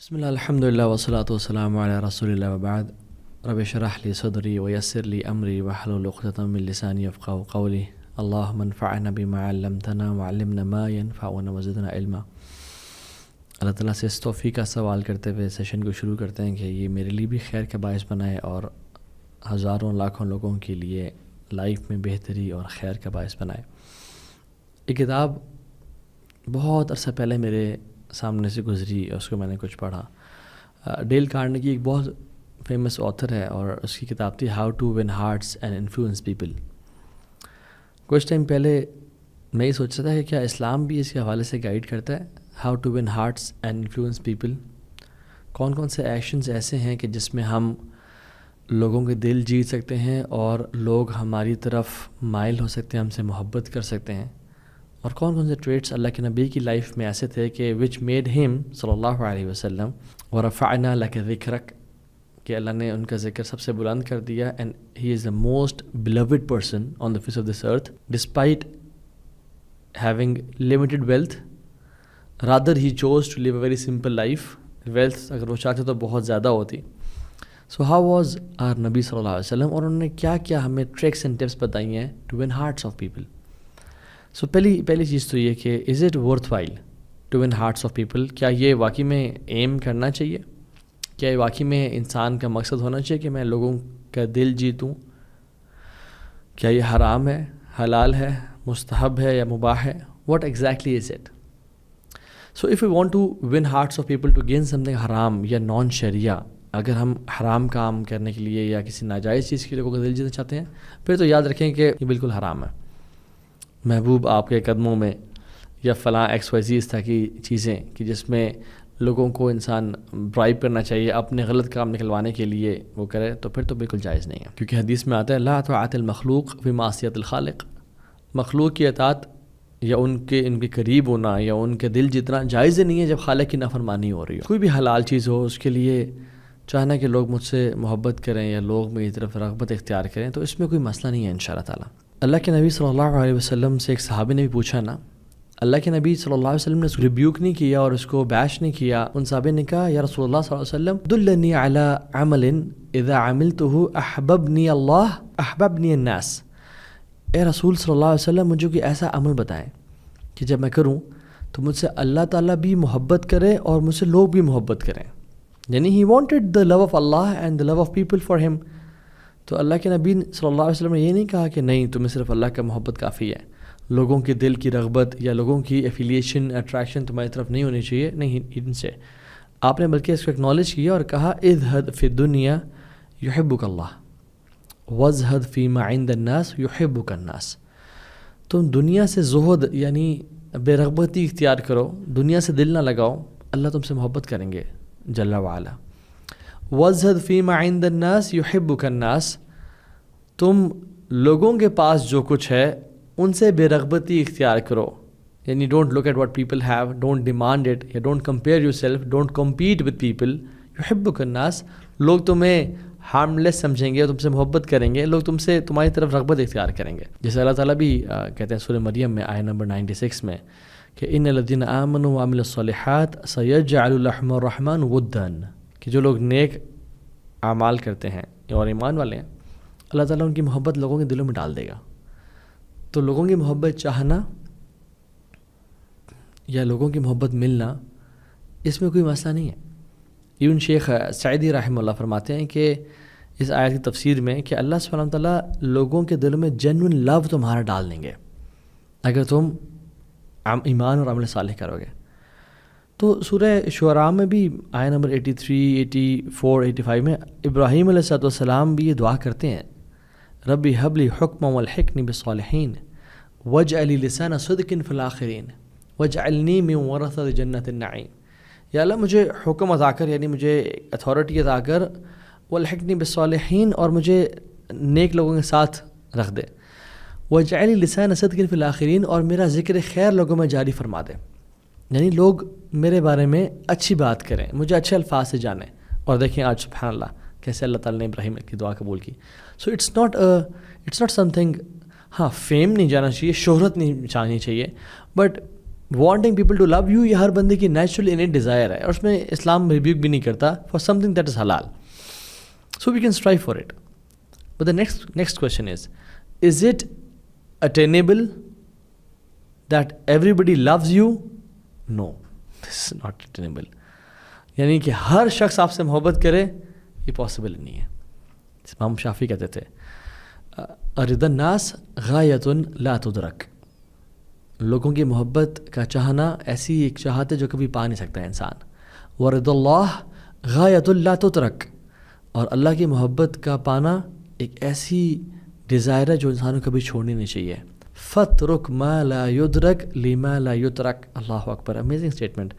بسم اللہ الحمد للہ والصلاۃ والسلام علی رسول اللہ وبعد رب اشرح لی صدری ویسر لی امری واحلل عقدۃ من لسانی یفقهوا قولی اللہم انفعنا بما علمتنا وعلمنا ما ينفعنا وزدنا علما۔ اللہ تعالیٰ سے اس توفیق کا سوال کرتے ہوئے سیشن کو شروع کرتے ہیں کہ یہ میرے لیے بھی خیر کا باعث بنائے اور ہزاروں لاکھوں لوگوں کے لیے لائف میں بہتری اور خیر کا باعث بنائے۔ یہ کتاب بہت عرصہ پہلے میرے سامنے سے گزری، اس کو میں نے کچھ پڑھا۔ ڈیل کارنیگی ایک بہت فیمس آتھر ہے اور اس کی کتاب تھی how to win hearts and influence people. کچھ ٹائم پہلے میں یہ سوچ رہا تھا کہ کیا اسلام بھی اس کے حوالے سے گائیڈ کرتا ہے how to win hearts and influence people, کون کون سے ایکشنز ایسے ہیں کہ جس میں ہم لوگوں کے دل جیت سکتے ہیں اور لوگ ہماری طرف مائل ہو سکتے ہیں، ہم سے محبت کر سکتے ہیں، اور کون کون سے ٹریٹس اللہ کے نبی کی لائف میں ایسے تھے کہ وچ میڈ ہم صلی اللہ علیہ وسلم ورفعنا لک ذکرک، کہ اللہ نے ان کا ذکر سب سے بلند کر دیا، and he is the most loved person on the face of this earth despite having limited wealth, rather he choose to live a very simple life. Wealth اگر وہ چاہتے تو بہت زیادہ ہوتی۔ سو ہاؤ واز آر نبی صلی اللہ علیہ وسلم، اور انہوں نے کیا کیا ہمیں ٹرکس اینڈ ٹپس بتائی ہیں to win hearts of people. So پہلی چیز تو یہ کہ is it worth while to win hearts of people, کیا یہ واقعی میں ایم کرنا چاہیے، کیا یہ واقعی میں انسان کا مقصد ہونا چاہیے کہ میں لوگوں کا دل جیتوں، کیا یہ حرام ہے، حلال ہے، مستحب ہے یا مباح ہے، what exactly is it. So if you want to win hearts of people to gain something حرام یا نان شریعہ، اگر ہم حرام کام کرنے کے لیے یا کسی ناجائز چیز کے لوگوں کا دل جیتنا چاہتے ہیں، پھر تو یاد رکھیں کہ یہ بالکل حرام ہے۔ محبوب آپ کے قدموں میں یا فلاں ایکس وائی زی اس طرح کی چیزیں کہ جس میں لوگوں کو انسان برائب کرنا چاہیے اپنے غلط کام نکلوانے کے لیے وہ کرے، تو پھر تو بالکل جائز نہیں ہے، کیونکہ حدیث میں آتا ہے لا طاعۃ المخلوق فی معصیۃ الخالق، مخلوق کی اطاعت یا ان کے قریب ہونا یا ان کے دل جتنا جائز نہیں ہے جب خالق کی نافرمانی ہو رہی ہو۔ کوئی بھی حلال چیز ہو اس کے لیے چاہنا کہ لوگ مجھ سے محبت کریں یا لوگ میری طرف رغبت اختیار کریں، تو اس میں کوئی مسئلہ نہیں ہے انشاءاللہ تعالیٰ۔ اللہ کے نبی صلی اللہ علیہ وسلم سے ایک صحابی نے بھی پوچھا نا، اللہ کے نبی صلی اللہ علیہ وسلم نے اس کو ریبیوک نہیں کیا اور اس کو بیش نہیں کیا۔ ان صحابی نے کہا یا رسول اللہ صلی اللہ علیہ وسلم دلنی علی عمل اذا عملته احببنی اللہ احببنی الناس، اے رسول صلی اللہ علیہ وسلم مجھے کوئی ایسا عمل بتائیں کہ جب میں کروں تو مجھ سے اللہ تعالیٰ بھی محبت کرے اور مجھ سے لوگ بھی محبت کریں، یعنی he wanted the love of Allah and the love of people for him. تو اللہ کے نبی صلی اللہ علیہ وسلم نے یہ نہیں کہا کہ نہیں تمہیں صرف اللہ کا محبت کافی ہے، لوگوں کے دل کی رغبت یا لوگوں کی ایفیلیشن اٹریکشن تمہاری طرف نہیں ہونی چاہیے، نہیں، ان سے آپ نے بلکہ اس کو اکنالج کیا اور کہا اذہد فی الدنیا یحبک اللہ وازہد فیما عند الناس یحبک الناس، تم دنیا سے زہد یعنی بے رغبتی اختیار کرو، دنیا سے دل نہ لگاؤ، اللہ تم سے محبت کریں گے جل وعلا۔ وازہد فیما عند الناس یحبک الناس، تم لوگوں کے پاس جو کچھ ہے ان سے بے رغبتی اختیار کرو، یعنی don't look at what people have, don't demand it یا don't compare yourself, don't compete with people, یحبک الناس، لوگ تمہیں ہارم لیس سمجھیں گے، تم سے محبت کریں گے، لوگ تم سے تمہاری طرف رغبت اختیار کریں گے، جیسے اللہ تعالیٰ بھی کہتے ہیں سورہ مریم میں آیت نمبر 96 میں کہ ان الذین آمنوا وعملوا الصالحات سیجعل لهم الرحمن ودا، کہ جو لوگ نیک اعمال کرتے ہیں اور ایمان والے ہیں اللہ تعالیٰ ان کی محبت لوگوں کے دلوں میں ڈال دے گا۔ تو لوگوں کی محبت چاہنا یا لوگوں کی محبت ملنا اس میں کوئی مسئلہ نہیں ہے۔ ایون شیخ سعدی رحمہ اللہ فرماتے ہیں کہ اس آیت کی تفسیر میں کہ اللہ سبحانہ وتعالیٰ لوگوں کے دلوں میں جینوئن لو تمہارا ڈال دیں گے اگر تم ایمان اور عمل صالح کرو گے۔ تو سورہ شعراء میں بھی آیت نمبر 83، 84، 85 میں ابراہیم علیہ السلام بھی یہ دعا کرتے ہیں ربی حب لی حکما والحقنی بالصالحین واجعل لی لسان صدق فی الآخرین واجعلنی من ورثۃ جنت النعیم، یا اللہ مجھے حکم عطا کر، یعنی مجھے اتھارٹی عطا کر، والحقنی بالصالحین، اور مجھے نیک لوگوں کے ساتھ رکھ دے، واجعل لی لسان صدق فی الآخرین، اور میرا ذکر خیر لوگوں میں جاری فرما دے، یعنی لوگ میرے بارے میں اچھی بات کریں، مجھے اچھے الفاظ سے جانیں۔ اور دیکھیں آج سبحان اللہ کیسے اللہ تعالیٰ نے ابراہیم کی دعا قبول کی۔ So it's not something, ہاں فیم نہیں جانا چاہیے، شہرت نہیں چاہنی چاہیے، but wanting people to love you یہ ہر بندے کی نیچرل انیٹ ڈیزائر ہے، اور اس میں اسلام ریبیوک بھی نہیں کرتا for something that is حلال. So we can strive for it. But the next question is it attainable that everybody loves you? No, this is not attainable. یعنی کہ ہر شخص آپ سے محبت کرے یہ پاسبل نہیں ہے. امام شافعی کہتے تھے رضا الناس غایۃ لا تدرک، لوگوں کی محبت کا چاہنا ایسی ایک چاہت ہے جو کبھی پا نہیں سکتا ہے انسان. ورضا اللہ غایۃ لا تترک، اور اللہ کی محبت کا پانا ایک ایسی ڈیزائر ہے جو انسان کو کبھی چھوڑنی نہیں چاہیے. فَاتْرُكْ مَا لَا يُدْرَكْ لِمَا لَا يُتْرَكْ. اللہ اکبر، امیزنگ اسٹیٹمنٹ.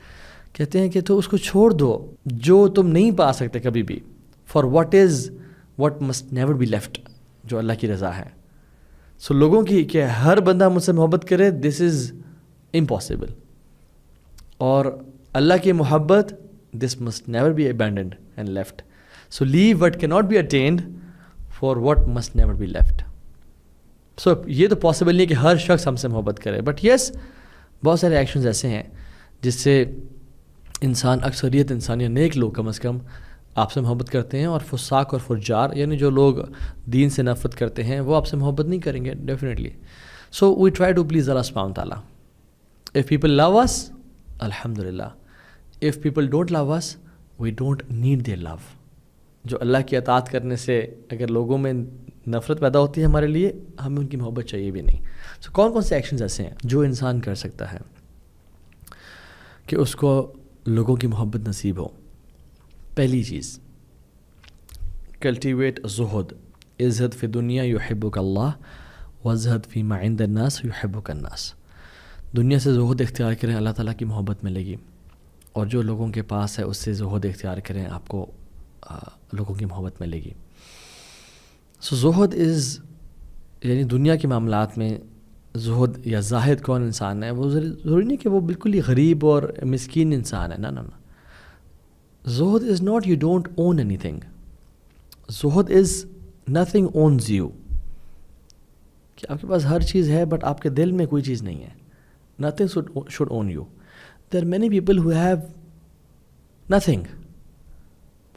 کہتے ہیں کہ تو اس کو چھوڑ دو جو تم نہیں پا سکتے کبھی بھی، for what must never be left، جو اللہ کی رضا ہے. سو لوگوں کی کہ ہر بندہ مجھ سے محبت کرے، دس از امپاسبل. اور اللہ کی محبت، this must never be abandoned and left. So leave what can not be attained for what must never be left. So یہ تو پاسبل نہیں کہ ہر شخص ہم سے محبت کرے، بٹ یس بہت سارے ایکشنز ایسے ہیں جس سے انسان، اکثریت انسان یا نیک لوگ کم از کم آپ سے محبت کرتے ہیں، اور فساق اور فجار یعنی جو لوگ دین سے نفرت کرتے ہیں وہ آپ سے محبت نہیں کریں گے definitely. So we try to please Allah سبحانہ تعالیٰ. اف پیپل لو اس، الحمد للہ. If people don't love us, we don't need their love. جو اللہ کی اطاعت کرنے سے اگر لوگوں میں نفرت پیدا ہوتی ہے ہمارے لیے، ہمیں ان کی محبت چاہیے بھی نہیں. سو کون کون سے ایکشنز ایسے ہیں جو انسان کر سکتا ہے کہ اس کو لوگوں کی محبت نصیب ہو؟ پہلی چیز، کلٹیویٹ زہد. ازہد فی دنیا یحبک اللہ وازہد فی ما عند الناس یحبک الناس. دنیا سے زہد اختیار کریں، اللہ تعالیٰ کی محبت ملے گی، اور جو لوگوں کے پاس ہے اس سے زہد اختیار کریں، آپ کو لوگوں کی محبت ملے گی. سو زہد از یعنی دنیا کے معاملات میں زہد یا زاہد کون انسان ہے، وہ ضروری نہیں کہ وہ بالکل ہی غریب اور مسکین انسان ہے. نہ نہ نہ، زہد is not you don't own any thing. Zuhd is nothing one's you, کہ آپ کے پاس ہر چیز ہے بٹ آپ کے دل میں کوئی چیز نہیں ہے. Nothing should own you. There are many people who have nothing,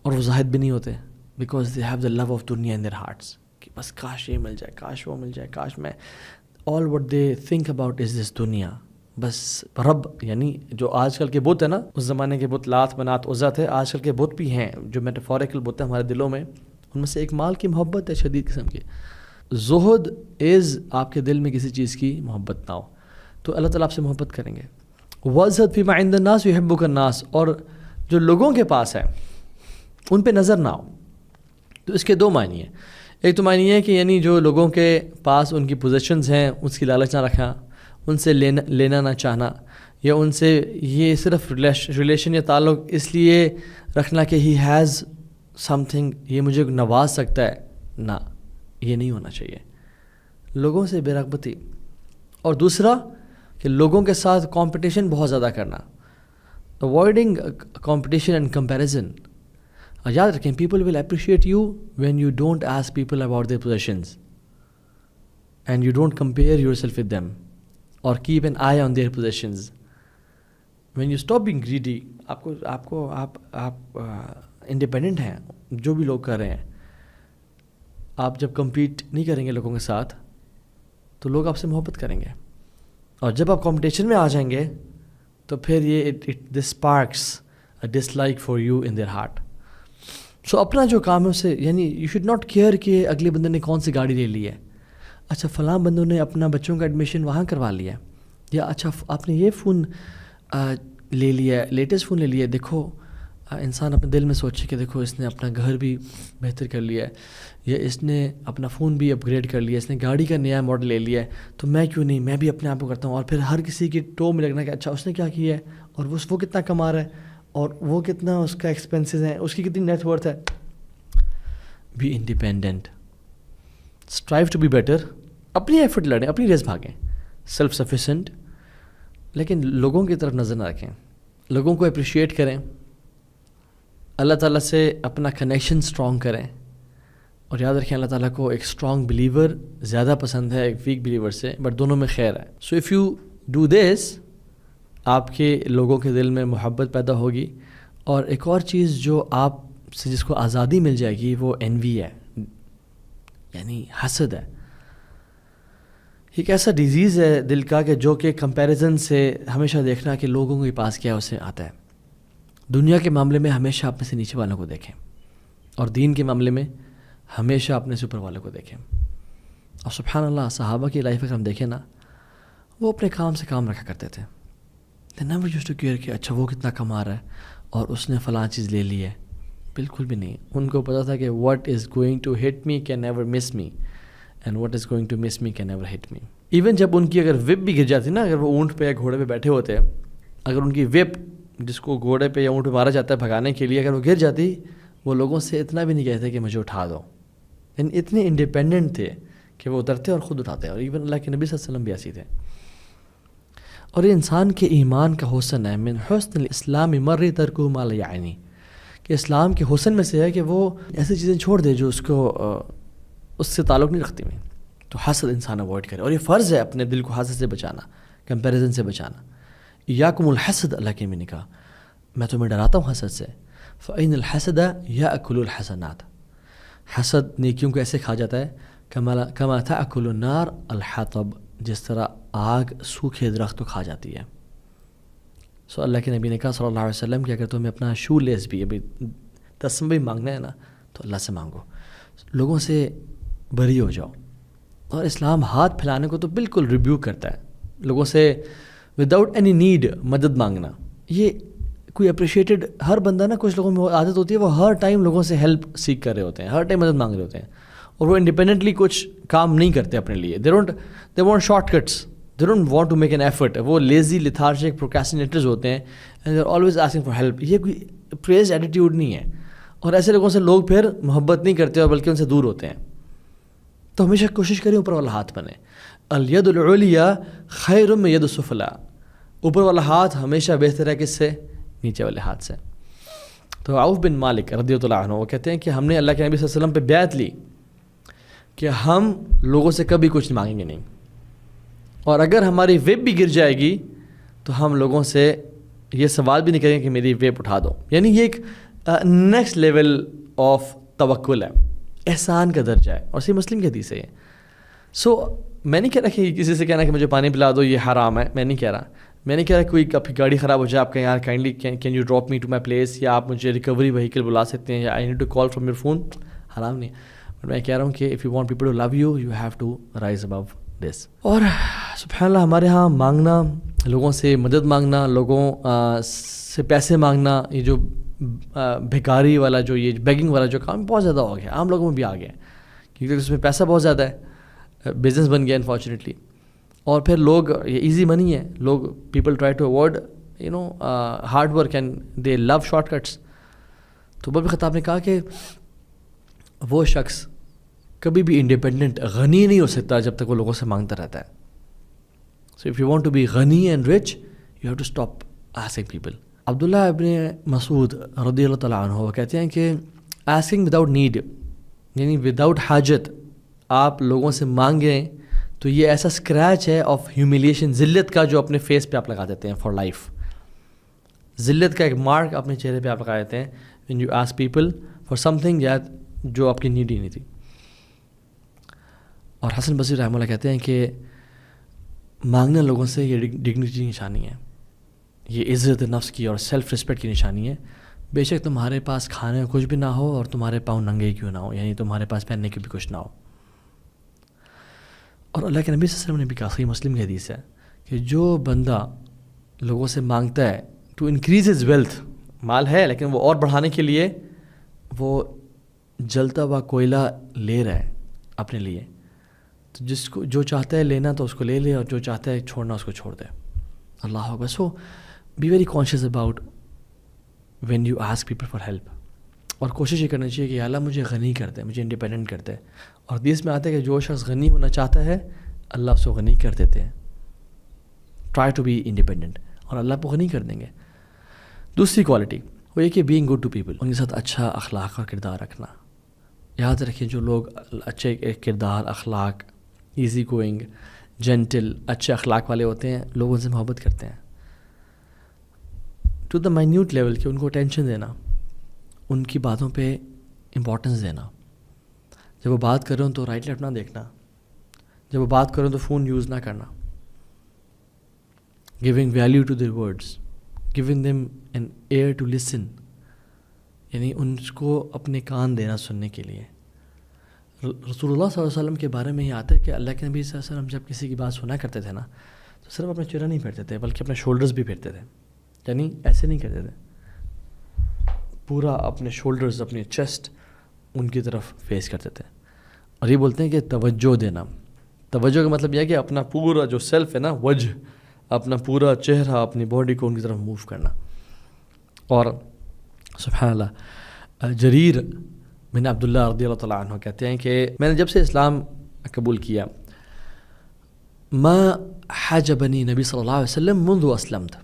اور وہ زاہد بھی نہیں ہوتے، because they have the love of دنیا ان دیئر ہارٹس، کہ بس کاش یہ مل جائے، کاش وہ مل جائے، کاش میں. All what they think about is this دنیا. بس رب یعنی جو آج کل کے بت ہیں نا، اس زمانے کے بت لات منات عزا تھے، آج کل کے بت بھی ہیں جو میٹافوریکل بت ہیں ہمارے دلوں میں. ان میں سے ایک مال کی محبت ہے شدید قسم کی. زہد از آپ کے دل میں کسی چیز کی محبت نہ ہو، تو اللہ تعالیٰ آپ سے محبت کریں گے. وازہد فی ما عند الناس یحبک الناس، اور جو لوگوں کے پاس ہے ان پہ نظر نہ ہو. تو اس کے دو معنی ہیں. ایک تو معنی ہے کہ یعنی جو لوگوں کے پاس ان کی پوزیشنز ہیں اس کی لالچ نہ رکھنا، ان سے لینا نہ چاہنا، یا ان سے یہ صرف ریلیشن یا تعلق اس لیے رکھنا کہ ہی ہیز سم تھنگ، یہ مجھے نواز سکتا ہے. نہ، یہ نہیں ہونا چاہیے. لوگوں سے بے رغبتی. اور دوسرا کہ لوگوں کے ساتھ کمپٹیشن بہت زیادہ کرنا، اوائڈنگ کمپٹیشن اینڈ کمپیریزن. یاد رکھیں، people will appreciate you when you don't ask people about their positions and you don't compare yourself with them اور keep an eye on their positions. When you stop being greedy, آپ independent ہیں، جو بھی لوگ کر رہے ہیں. آپ جب کمپیٹ نہیں کریں گے لوگوں کے ساتھ تو لوگ آپ سے محبت کریں گے، اور جب آپ کمپٹیشن میں آ جائیں گے تو پھر یہ this sparks a dislike for you in their heart. So اپنا جو کام ہے اسے یعنی یو شوڈ ناٹ کیئر کہ اگلے بندے نے کون سی گاڑی لے لی ہے، اچھا فلاں بندوں نے اپنا بچوں کا ایڈمیشن وہاں کروا لیا، یا اچھا آپ نے یہ فون لے لیا، لیٹسٹ فون لے لیا. دیکھو انسان اپنے دل میں سوچے کہ دیکھو اس نے اپنا گھر بھی بہتر کر لیا ہے، یا اس نے اپنا فون بھی اپ گریڈ کر لیا، اس نے گاڑی کا نیا ماڈل لے لیا ہے، تو میں کیوں نہیں، میں بھی اپنے آپ کو کرتا ہوں. اور پھر ہر کسی کی ٹو میں لگنا کہ اچھا اس نے کیا کیا ہے، اور وہ کتنا کما رہا ہے، اور وہ کتنا اس کا ایکسپینسز ہیں، اس کی کتنی نیٹ ورتھ ہے. Be independent, strive to be better. اپنی ایفرٹ لڑیں، اپنی ریس بھاگیں، سیلف سفیشینٹ، لیکن لوگوں کی طرف نظر نہ رکھیں. لوگوں کو اپریشیٹ کریں، اللہ تعالیٰ سے اپنا کنیکشن اسٹرانگ کریں. اور یاد رکھیں اللہ تعالیٰ کو ایک اسٹرانگ بلیور زیادہ پسند ہے ایک ویک بلیور سے، بٹ دونوں میں خیر ہے. So if you do this آپ کے لوگوں کے دل میں محبت پیدا ہوگی. اور ایک اور چیز جو آپ سے جس کو آزادی مل جائے گی وہ انوی ہے، یعنی حسد ہے. ایک ایسا ڈیزیز ہے دل کا کہ جو کہ کمپیریزن سے ہمیشہ دیکھنا کہ لوگوں کے پاس کیا اسے آتا ہے. دنیا کے معاملے میں ہمیشہ اپنے سے نیچے والوں کو دیکھیں، اور دین کے معاملے میں ہمیشہ اپنے سے اوپر والوں کو دیکھیں. اور سبحان اللہ، صحابہ کی لائف اگر ہم دیکھیں نا، وہ اپنے کام سے کام رکھا کرتے تھے. They never used to care کہ اچھا وہ کتنا کما رہا ہے اور اس نے فلاں چیز لے لی ہے. بالکل بھی نہیں. ان کو پتہ تھا کہ what is going to hit me can never miss me and what is going to miss me can never hit me. Even جب ان کی اگر وپ بھی گر جاتی نا، اگر وہ اونٹ پہ یا گھوڑے پہ بیٹھے ہوتے، اگر ان کی وپ جس کو گھوڑے پہ یا اونٹ پہ مارا جاتا ہے بھگانے کے لیے، اگر وہ گر جاتی، وہ لوگوں سے اتنا بھی نہیں کہتے کہ مجھے اٹھا دو. یعنی اتنے انڈیپینڈنٹ تھے کہ وہ اترتے اور خود اٹھاتے. اور ایون اللہ کے نبی صلی اللہ علیہ وسلم بھی ایسی تھے. اور یہ انسان کے ایمان کا حسن ہے. من حسن الاسلام مر ترکہ ما لا یعنی، کہ اسلام کے حسن میں سے ہے کہ وہ ایسی چیزیں چھوڑ دے جو اس کو اس سے تعلق نہیں رکھتی میں. تو حسد انسان اوائڈ کرے. اور یہ فرض ہے اپنے دل کو حسد سے بچانا، کمپیریزن سے بچانا. ایاکم الحسد، اللہ کے میں نے کہا میں تمہیں ڈراتا ہوں حسد سے. فإن الحسد یأکل الحسنات، حسد نیکیوں کو ایسے کھا جاتا ہے کما تأکل النار الحطب، جس طرح آگ سوکھے درخت کو کھا جاتی ہے. سو اللہ کے نبی نے کہا صلی اللہ علیہ وسلم کہ اگر تمہیں اپنا شو لیس بھی ابھی تسم بھی مانگنا ہے نا تو اللہ سے مانگو، لوگوں سے بری ہو جاؤ. اور اسلام ہاتھ پھیلانے کو تو بالکل ریبیو کرتا ہے، لوگوں سے وداؤٹ اینی نیڈ مدد مانگنا. یہ کوئی اپریشیٹڈ ہر بندہ نا، کچھ لوگوں میں عادت ہوتی ہے وہ ہر ٹائم لوگوں سے ہیلپ سیک کر رہے ہوتے ہیں، ہر ٹائم مدد مانگ رہے ہوتے ہیں، اور وہ انڈیپینڈنٹلی کچھ کام نہیں کرتے اپنے لیے. They want shortcuts, they don't want to make an effort. وہ لیزی لیتھارجک پروکریسٹینیٹرز ہوتے ہیں and they are always asking for help. یہ کوئی پریز ایٹیٹیوڈ نہیں ہے. اور ایسے لوگوں سے لوگ پھر محبت نہیں کرتے اور بلکہ ان سے دور ہوتے ہیں. تو ہمیشہ کوشش کریں اوپر والا ہاتھ بنے. الید العلیٰ خیر من ید السفلیٰ، اوپر والا ہاتھ ہمیشہ بہتر ہے کس سے؟ نیچے والے ہاتھ سے. تو عوف بن مالک رضی اللہ عنہ وہ کہتے ہیں کہ ہم نے اللہ کے نبی صلی اللہ علیہ وسلم پہ بیعت لی کہ ہم لوگوں سے کبھی کچھ مانگیں گے نہیں، اور اگر ہماری ویب بھی گر جائے گی تو ہم لوگوں سے یہ سوال بھی نہیں کریں گے کہ میری ویب اٹھا دو. یعنی یہ ایک نیکسٹ لیول آف توکل ہے، احسان کا درجہ ہے. اور صحیح مسلم کی حدیث ہے یہ. سو میں نہیں کہہ رہا کہ کسی سے کہنا کہ مجھے پانی پلا دو یہ حرام ہے، میں نہیں کہہ رہا. میں نہیں کہہ رہا کوئی آپ کی گاڑی خراب ہو جائے آپ کہیں یار kindly can you drop me to my place, یا آپ مجھے ریکوری وہیکل بلا سکتے ہیں، یا I need to call from your phone. حرام نہیں. بٹ میں کہہ رہا ہوں کہ if you want people to love you, you have to rise above this. اور سبحان اللہ ہمارے ہاں مانگنا، لوگوں سے مدد مانگنا، لوگوں سے پیسے مانگنا، یہ جو بھکاری والا جو یہ بیگنگ والا جو کام بہت زیادہ ہو گیا، عام لوگوں میں بھی آ گیا کیونکہ اس میں پیسہ بہت زیادہ ہے، بزنس بن گیا انفارچونیٹلی. اور پھر لوگ یہ ایزی منی ہے، لوگ people try to avoid hard work and they love shortcuts. تو عمر بن خطاب نے کہا کہ وہ شخص کبھی بھی انڈیپینڈنٹ غنی نہیں ہو سکتا جب تک وہ لوگوں سے مانگتا رہتا ہے. So if you want to be غنی and rich you have to stop asking people. Abdullah ibn Masud رضی اللہ تعالیٰ عنہ وہ کہتے ہیں کہ آسکنگ وداؤٹ نیڈ، یعنی وداؤٹ حاجت آپ لوگوں سے مانگیں تو یہ ایسا اسکریچ ہے آف ہیوملیشن، ذلت کا جو اپنے فیس پہ آپ لگا دیتے ہیں فار لائف. ذلت کا ایک مارک اپنے چہرے پہ آپ لگا دیتے ہیں when you ask people for some thing جو آپ کی نیڈ ہی نہیں تھی. اور حسن بصری رحمہ اللہ کہتے ہیں کہ مانگنا لوگوں سے یہ ڈگنیٹی کی نشانی ہے، یہ عزت نفس کی اور سیلف رسپیکٹ کی نشانی ہے. بے شک تمہارے پاس کھانے کو کچھ بھی نہ ہو اور تمہارے پاؤں ننگے کیوں نہ ہو، یعنی تمہارے پاس پہننے کی بھی کچھ نہ ہو. اور اللہ کے نبی صلی اللہ علیہ وسلم نے بھی کہا، صحیح مسلم کی حدیث ہے کہ جو بندہ لوگوں سے مانگتا ہے ٹو انکریز ہز ویلتھ، مال ہے لیکن وہ اور بڑھانے کے لیے وہ جلتا ہوا کوئلہ لے رہا ہے اپنے لیے، تو جس کو جو چاہتا ہے لینا تو اس کو لے لے، اور جو چاہتا ہے چھوڑنا اس کو چھوڑ دے. اللہ اکبر. So be very conscious about when you ask people for help. اور کوشش یہ کرنی چاہیے کہ اللہ مجھے غنی کر دے، مجھے انڈیپینڈنٹ کر دے. اور حدیث میں آتا ہے کہ جو شخص غنی ہونا چاہتا ہے اللہ اس کو غنی کر دیتے ہیں. ٹرائی ٹو بی انڈیپینڈنٹ اور اللہ کو غنی کر دیں گے. دوسری کوالٹی وہ یہ کہ بینگ گڈ ٹو پیپل، ان کے ساتھ اچھا اخلاق اور کردار رکھنا. یاد رکھیں جو لوگ اچھے کردار، اخلاق، ایزی گوئنگ، جینٹل، اچھے اخلاق والے ہوتے ہیں، لوگ ان سے محبت کرتے ہیں. ٹو دا مائنیوٹ لیول کہ ان کو اٹینشن دینا, ان کی باتوں پہ امپورٹنس دینا. جب وہ بات کر رہے ہوں تو رائٹ لیفٹ نہ دیکھنا, جب وہ بات کریں تو فون یوز نہ کرنا. Giving value to their words, giving them an ear to listen, یعنی ان کو اپنے کان دینا سننے کے لیے. رسول اللہ صلی اللہ علیہ وسلم کے بارے میں یہ آتا ہے کہ اللہ کے نبی صلی اللہ علیہ وسلم جب کسی کی بات سنا کرتے تھے نا تو صرف اپنا چہرہ نہیں پھیرتے تھے بلکہ اپنے شولڈرز بھی پھیرتے تھے, یعنی ایسے نہیں کرتے تھے, پورا اپنے شولڈرز اپنے چیسٹ ان کی طرف فیس کرتے تھے. اور یہ بولتے ہیں کہ توجہ دینا. توجہ کا مطلب یہ ہے کہ اپنا پورا جو سیلف ہے نا, وجہ, اپنا پورا چہرہ اپنی باڈی کو ان کی طرف موو کرنا. اور سبحان اللہ, جریر بن عبداللہ رضی اللہ تعالیٰ عنہ کہتے ہیں کہ میں نے جب سے اسلام قبول کیا, ما حجبنی نبی صلی اللہ علیہ وسلم منذ اسلمت,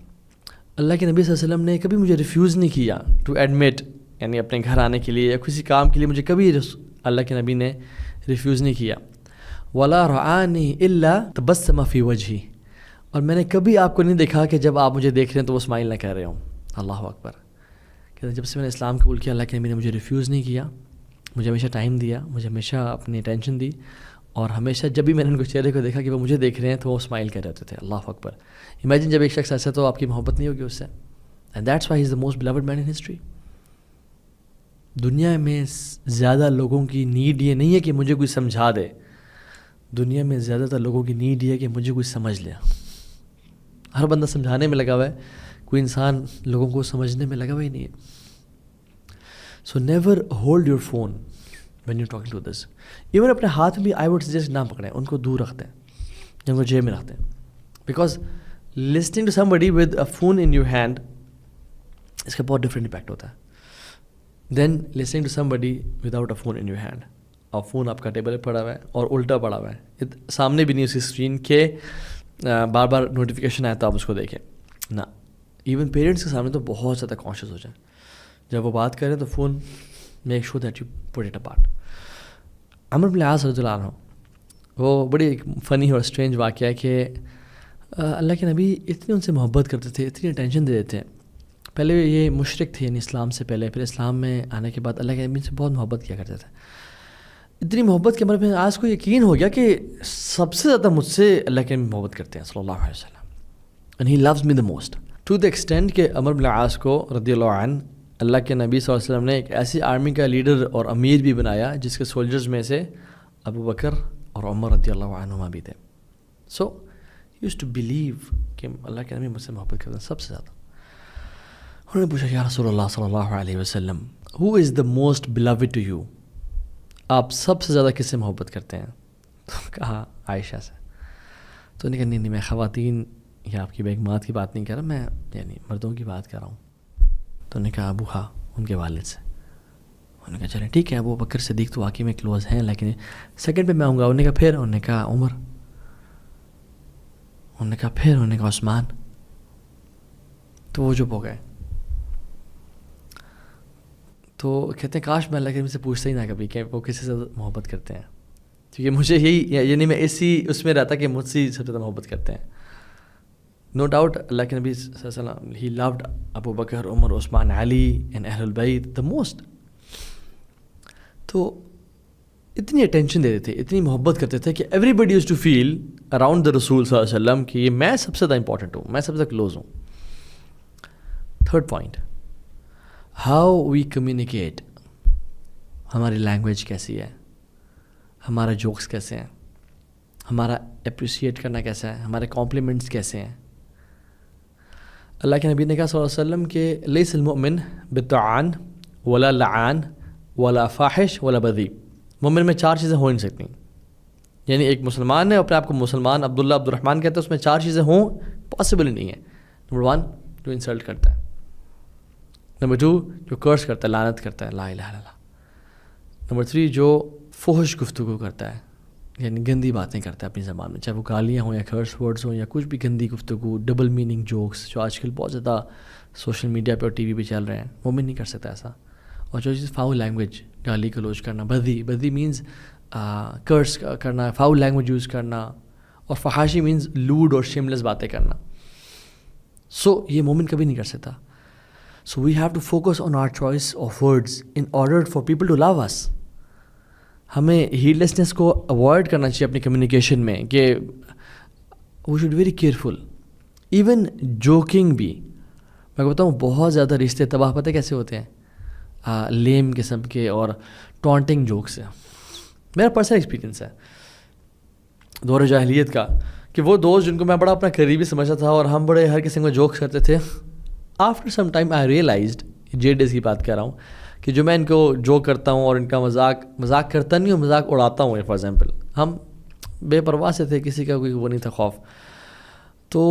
اللہ کے نبی صلی اللہ علیہ وسلم نے کبھی مجھے ریفیوز نہیں کیا ٹو ایڈمٹ, یعنی اپنے گھر آنے کے لیے یا کسی کام کے لیے مجھے کبھی اللہ کے نبی نے ریفیوز نہیں کیا. ولا رعانی الا تبسم فی وجہی, اور میں نے کبھی آپ کو نہیں دیکھا کہ جب آپ مجھے دیکھ رہے ہیں تو وہ اسمائل نہ کر رہے ہوں. اللہ اکبر. کہتے ہیں جب سے میں نے اسلام قبول کیا اللہ کے نبی نے مجھے ریفیوز نہیں کیا, مجھے ہمیشہ ٹائم دیا, مجھے ہمیشہ اپنی اٹینشن دی, اور ہمیشہ جب بھی میں نے ان کو چہرے کو دیکھا کہ وہ مجھے دیکھ رہے ہیں تو وہ اسمائل کر رہے تھے. اللہ اکبر. امیجن جب ایک شخص ایسا تو آپ کی محبت نہیں ہوگی اس سے. And that's why he is the most loved man in history. دنیا میں زیادہ لوگوں کی نیڈ یہ نہیں ہے کہ مجھے کوئی سمجھا دے, دنیا میں زیادہ تر لوگوں کی نیڈ یہ ہے کہ مجھے کوئی سمجھ لے. ہر بندہ سمجھانے میں لگا ہوا ہے, کوئی انسان لوگوں کو سمجھنے میں لگا ہوا ہی نہیں ہے. So never hold your phone when you talking to this. Even اپنے ہاتھ بھی آئی وڈ سجیسٹ نہ پکڑیں, ان کو دور رکھتے ہیں, ان کو جیب میں رکھتے ہیں. Because listening to somebody with a phone in your hand, اس کا بہت ڈفرینٹ امپیکٹ ہوتا ہے than listening to somebody without a phone in your hand. اور فون آپ کا ٹیبل پہ پڑا ہوا ہے اور الٹا پڑا ہوا ہے, سامنے بھی نہیں اس کی اسکرین کے بار بار نوٹیفیکیشن آیا تو آپ اس کو دیکھیں نا. ایون پیرنٹس کے سامنے تو بہت زیادہ کانشیس ہو جائیں, جب وہ بات کریں تو phone make sure that you put it apart. Amr bin al Aas رضی اللہ عنہ, وہ بڑی ایک فنی اور اسٹرینج واقعہ ہے کہ اللہ کے نبی اتنی ان سے محبت کرتے تھے, اتنی اٹینشن دیتے تھے. پہلے یہ مشرک تھے, یعنی اسلام سے پہلے, پھر اسلام میں آنے کے بعد اللہ کے نبی سے بہت محبت کیا کرتے تھے. اتنی محبت کہ عمرو بن العاص کو یقین ہو گیا کہ سب سے زیادہ مجھ سے اللہ کے نبی محبت کرتے ہیں صلی اللہ علیہ وسلم, and he loves me the most. To the extent کہ عمرو بن العاص کو رضی اللہ عنہ اللہ کے نبی صلی اللہ علیہ وسلم نے ایک ایسی آرمی کا لیڈر اور امیر بھی بنایا جس کے سولجرز میں سے ابو بکر اور عمر رضی اللہ عنہما بھی تھے. سو یوز ٹو بلیو کہ اللہ کے نبی مجھ سے محبت کرتے ہیں سب سے زیادہ. انہوں نے پوچھا یا رسول اللہ صلی اللہ علیہ وسلم, who is the most beloved to you, آپ سب سے زیادہ کس سے محبت کرتے ہیں؟ تو کہا عائشہ سے. تو انہوں نے کہا نہیں میں خواتین یا آپ کی بیگمات کی بات نہیں کر رہا, میں یعنی مردوں کی بات کر رہا ہوں. تو انہوں نے کہا ابو ہاں ان کے والد سے. انہوں نے کہا چلیں ٹھیک ہے, ابو بکر صدیق تو واقعی میں کلوز ہیں, لیکن سیکنڈ پہ میں آؤں گا. انہوں نے کہا پھر, انہوں نے کہا عمر, انہوں نے کہا پھر, انہوں نے کہا عثمان. تو وہ چپ ہو گئے. تو کہتے ہیں کاش میں اللہ کے نبی سے پوچھتا ہی نہ کبھی کہ وہ کسی سے محبت کرتے ہیں, کیونکہ مجھے یہی یعنی میں اسی اس میں رہتا کہ مجھ سے سب سے زیادہ محبت کرتے ہیں. نو ڈاؤٹ اللہ کے نبی صلی اللہ علیہ وسلم ہی load Abu Bakr, Umar, Usman, Ali and اہل البیت دا موسٹ. تو اتنی اٹینشن دیتے تھے, اتنی محبت کرتے تھے کہ everybody use to feel around the رسول صلی اللہ علیہ وسلم کہ یہ میں سب سے زیادہ امپورٹنٹ ہوں, میں سب سے زیادہ کلوز ہوں. Third point, how we communicate. ہماری لینگویج کیسی ہے, ہمارا جوکس کیسے ہیں, ہمارا اپریشیٹ کرنا کیسا ہے, ہمارے کمپلیمنٹس کیسے ہیں. اللہ کے نبی نے کہا صلی اللہ علیہ وسلم کہ لیس المؤمن بالطعان ولا لعان ولا فاحش ولا بذیء. مومن میں چار چیزیں ہو نہیں سکتی, یعنی ایک مسلمان ہے اپنے آپ کو مسلمان عبداللہ عبد الرحمن کہتے ہیں, اس میں چار چیزیں ہوں پاسبل ہی نہیں ہے. نمبر 1 جو انسلٹ کرتا ہے, نمبر 2 جو کرس کرتا ہے, لعنت کرتا ہے لا الہ الا اللہ, نمبر 3 جو فحش گفتگو کرتا ہے یعنی گندی باتیں کرتا ہے اپنی زبان میں, چاہے وہ گالیاں ہوں یا کرس ورڈز ہوں یا کچھ بھی گندی گفتگو, ڈبل میننگ جوکس جو آج کل بہت زیادہ سوشل میڈیا پہ اور ٹی وی پہ چل رہے ہیں, مومن نہیں کر سکتا ایسا. اور جو چیز فاؤل لینگویج, گالی گلوچ کرنا, بدی مینز کرس کرنا, فاؤل لینگویج یوز کرنا, اور فحاشی مینز لوڈ اور شیملیس باتیں کرنا. سو یہ مومن کبھی نہیں کر سکتا. So we have to focus on our choice of words in order for people to love us. ہمیں ہیڈلیسنس کو اوائڈ کرنا چاہیے اپنی کمیونیکیشن میں کہ we should very careful. Even joking بھی میں بتاؤں بہت زیادہ رشتے تباہ پتہ کیسے ہوتے ہیں؟ لیم قسم کے اور ٹونٹنگ جوک سے. میرا پرسنل ایکسپیرینس ہے دور جاہلیت کا کہ وہ دوست جن کو میں بڑا اپنا قریبی سمجھتا تھا اور ہم بڑے ہر قسم کے جوکس کرتے تھے. After some time I realised, جے ڈیز کی بات کر رہا ہوں, کہ جو میں ان کو جوک کرتا ہوں اور ان کا مذاق کرتا نہیں ہوں, مذاق اڑاتا ہوں. فار ایگزامپل ہم بے پرواہ سے تھے, کسی کا کوئی وہ نہیں تھا خوف, تو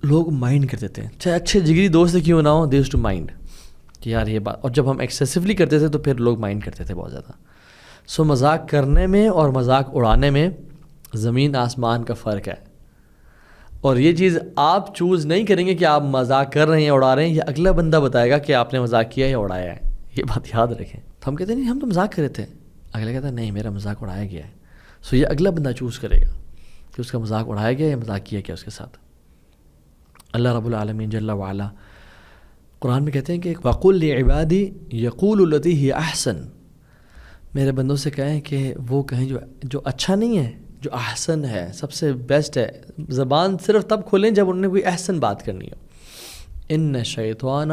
لوگ مائنڈ کرتے تھے, چاہے اچھے جگری دوست کیوں نہ ہو, دے یوزڈ ٹو مائنڈ کہ یار یہ بات. اور جب ہم ایکسیسولی کرتے تھے تو پھر لوگ مائنڈ کرتے تھے بہت زیادہ. سو مذاق کرنے میں اور مذاق اڑانے میں زمین آسمان کا فرق ہے. اور یہ چیز آپ چوز نہیں کریں گے کہ آپ مذاق کر رہے ہیں یا اڑا رہے ہیں, یہ اگلا بندہ بتائے گا کہ آپ نے مذاق کیا یا اڑایا ہے. یہ بات یاد رکھیں. تو ہم کہتے ہیں نہیں ہم تو مذاق کر رہے تھے, اگلا کہتا ہے نہیں میرا مذاق اڑایا گیا ہے. سو یہ اگلا بندہ چوز کرے گا کہ اس کا مذاق اڑایا گیا یا مذاق کیا گیا اس کے ساتھ. اللہ رب العالمین جل وعلا قرآن میں کہتے ہیں کہ وَقُلْ لِعِبَادِي يَقُولُ الَّتِي هِيَ أَحْسَنُ, میرے بندوں سے کہیں کہ وہ کہیں جو اچھا نہیں ہے, جو احسن ہے, سب سے بیسٹ ہے. زبان صرف تب کھولیں جب انہوں نے کوئی احسن بات کرنی ہو. ان الشیطان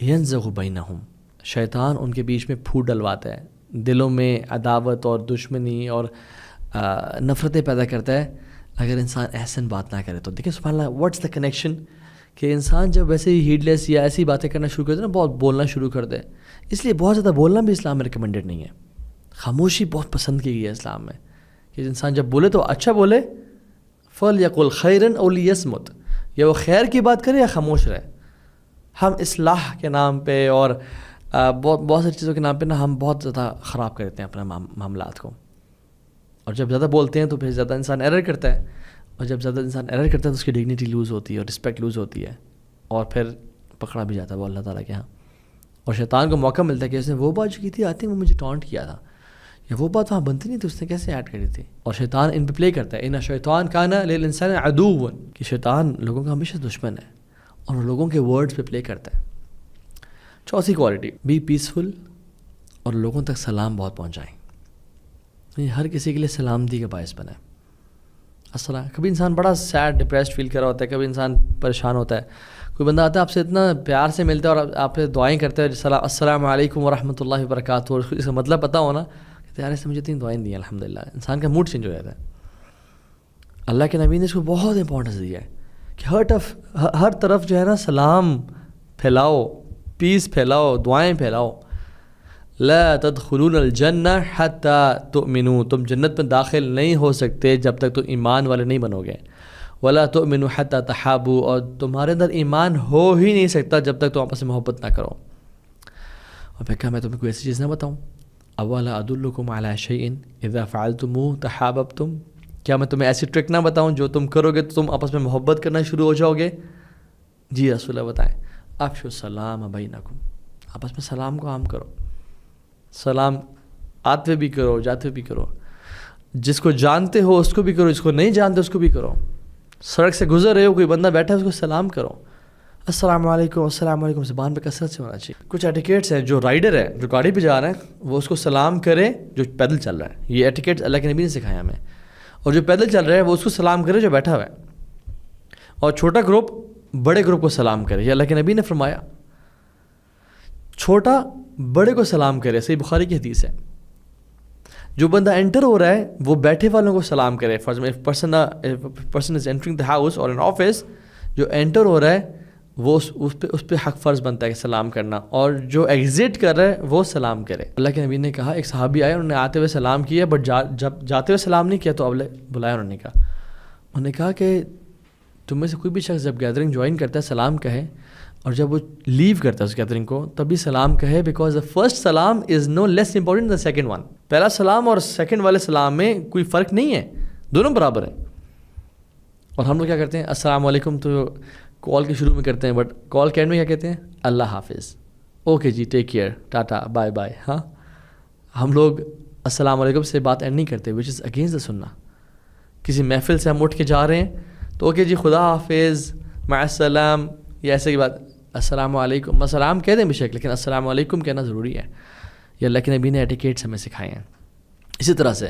ینزغ بینہم, شیطان ان کے بیچ میں پھوٹ ڈلواتا ہے, دلوں میں عداوت اور دشمنی اور نفرتیں پیدا کرتا ہے اگر انسان احسن بات نہ کرے تو. دیکھیں سبحان اللہ, واٹس دا کنیکشن کہ انسان جب ویسے ہی ہیڈ لیس یا ایسی باتیں کرنا شروع کر دے نا, بہت بولنا شروع کر دے. اس لیے بہت زیادہ بولنا بھی اسلام میں ریکمنڈیڈ نہیں ہے. خاموشی بہت پسند کی گئی ہے اسلام میں کہ انسان جب بولے تو اچھا بولے, فَلْيَقُلْ خَيْرًا أَوْ لِيَصْمُتْ, یا وہ خیر کی بات کرے یا خاموش رہے. ہم اصلاح کے نام پہ اور بہت ساری چیزوں کے نام پہ نا ہم بہت زیادہ خراب کر دیتے ہیں اپنے معاملات کو. اور جب زیادہ بولتے ہیں تو پھر زیادہ انسان ایرر کرتا ہے, اور جب زیادہ انسان ایرر کرتا ہے تو اس کی ڈگنیٹی لوز ہوتی ہے اور رسپیکٹ لوز ہوتی ہے, اور پھر پکڑا بھی جاتا ہے وہ اللہ تعالیٰ کے ہاں. اور شیطان کو موقع ملتا ہے کہ اس نے وہ بات جو کی تھی, آتی وہ مجھے ٹانٹ کیا تھا, یا وہ بات وہاں بنتی نہیں تھی, اس نے کیسے ایڈ کری تھی. اور شیطان ان پہ پلے کرتا ہے. ان شیطان کان للانسان عدوا, کہ شیطان لوگوں کا ہمیشہ دشمن ہے اور لوگوں کے ورڈز پہ پلے کرتا ہے. چوتھی کوالٹی, بی پیسفل, اور لوگوں تک سلام بہت پہنچائیں. ہر کسی کے لیے سلامتی کا باعث بنا ہے. السلام, کبھی انسان بڑا سیڈ ڈپریسڈ فیل کر رہا ہوتا ہے, کبھی انسان پریشان ہوتا ہے, کوئی بندہ آتا ہے آپ سے اتنا پیار سے ملتا ہے اور آپ سے دعائیں کرتے ہیں, السلام علیکم ورحمۃ اللہ وبرکاتہ, اور اس کا مطلب پتہ ہونا کہ یار اس نے مجھے اتنی دعائیں دی ہیں الحمدللہ, انسان کا موڈ چینج ہو جاتا ہے. اللہ کے نبی نے اس کو بہت امپورٹنس دیا ہے کہ ہر طرف جو ہے نا سلام پھیلاؤ, پیس پھیلاؤ, دعائیں پھیلاؤ. لا تدخلون الجنہ حتی تؤمنوا, تم جنت میں داخل نہیں ہو سکتے جب تک تم ایمان والے نہیں بنو گے. ولا تؤمنوا حتی تحابوا, اور تمہارے اندر ایمان ہو ہی نہیں سکتا جب تک تم آپس میں محبت نہ کرو. اور پھر کہا میں تمہیں کوئی ایسی چیز نہ بتاؤں, اولا ادلکم علی شیء اذا فعلتموه تحاببتم, کیا میں تمہیں ایسی ٹرک نہ بتاؤں جو تم کرو گے تو تم آپس میں محبت کرنا شروع ہو جاؤ گے. جی رسول اللہ بتائیں. افشوا السلام بینکم, آپس میں سلام کو عام کرو. سلام آتے بھی کرو, جاتے بھی کرو. جس کو جانتے ہو اس کو بھی کرو, جس کو نہیں جانتے اس کو بھی کرو. سڑک سے گزر رہے ہو, کوئی بندہ بیٹھا ہے اس کو سلام کرو. السلام علیکم, السلام علیکم زبان پہ کثرت سے ہونا چاہیے. کچھ ایٹیکیٹس ہیں, جو رائڈر ہے جو گاڑی پہ جا رہا ہے وہ اس کو سلام کرے جو پیدل چل رہا ہے. یہ ایٹیکیٹس اللہ کے نبی نے سکھایا ہمیں. اور جو پیدل چل رہا ہے وہ اس کو سلام کرے جو بیٹھا ہوا ہے. اور چھوٹا گروپ بڑے گروپ کو سلام کرے, یہ اللہ کے نبی نے فرمایا. چھوٹا بڑے کو سلام کرے, صحیح بخاری کی حدیث ہے. جو بندہ انٹر ہو رہا ہے وہ بیٹھے والوں کو سلام کرے. فرض میں person is entering the house اور ان آفس, جو انٹر ہو رہا ہے وہ اس پہ حق فرض بنتا ہے کہ سلام کرنا, اور جو ایگزٹ کر رہا ہے وہ سلام کرے. اللہ کے نبی نے کہا, ایک صحابی آئے, انہوں نے آتے ہوئے سلام کیا, بٹ جب جاتے ہوئے سلام نہیں کیا تو اب بلایا. انہوں نے کہا کہ تم میں سے کوئی بھی شخص جب گیدرنگ جوائن کرتا ہے سلام کہے, اور جب وہ لیو کرتا ہے اس گیدرنگ کو تب بھی سلام کہے, بیکاز دا فرسٹ سلام is no less important the second one. پہلا سلام اور سیکنڈ والے سلام میں کوئی فرق نہیں ہے, دونوں برابر ہیں. اور ہم لوگ کیا کرتے ہیں, السلام علیکم تو کال کے شروع میں کرتے ہیں, بٹ کال کے اینڈ میں کیا کہتے ہیں, اللہ حافظ, اوکے جی take care, tata bye bye. ہاں, ہم لوگ السلام علیکم سے بات اینڈ نہیں کرتے, وچ از اگینسٹ دا سنہ. کسی محفل سے ہم اٹھ کے جا رہے ہیں تو اوکے جی خدا حافظ, مع السلام, یہ ایسے کی بات, السلام علیکم السلام کہہ دیں بے شک، لیکن السلام علیکم کہنا ضروری ہے. یہ اللہ کے نبی نے ایٹیکیٹس ہمیں سکھائے ہیں. اسی طرح سے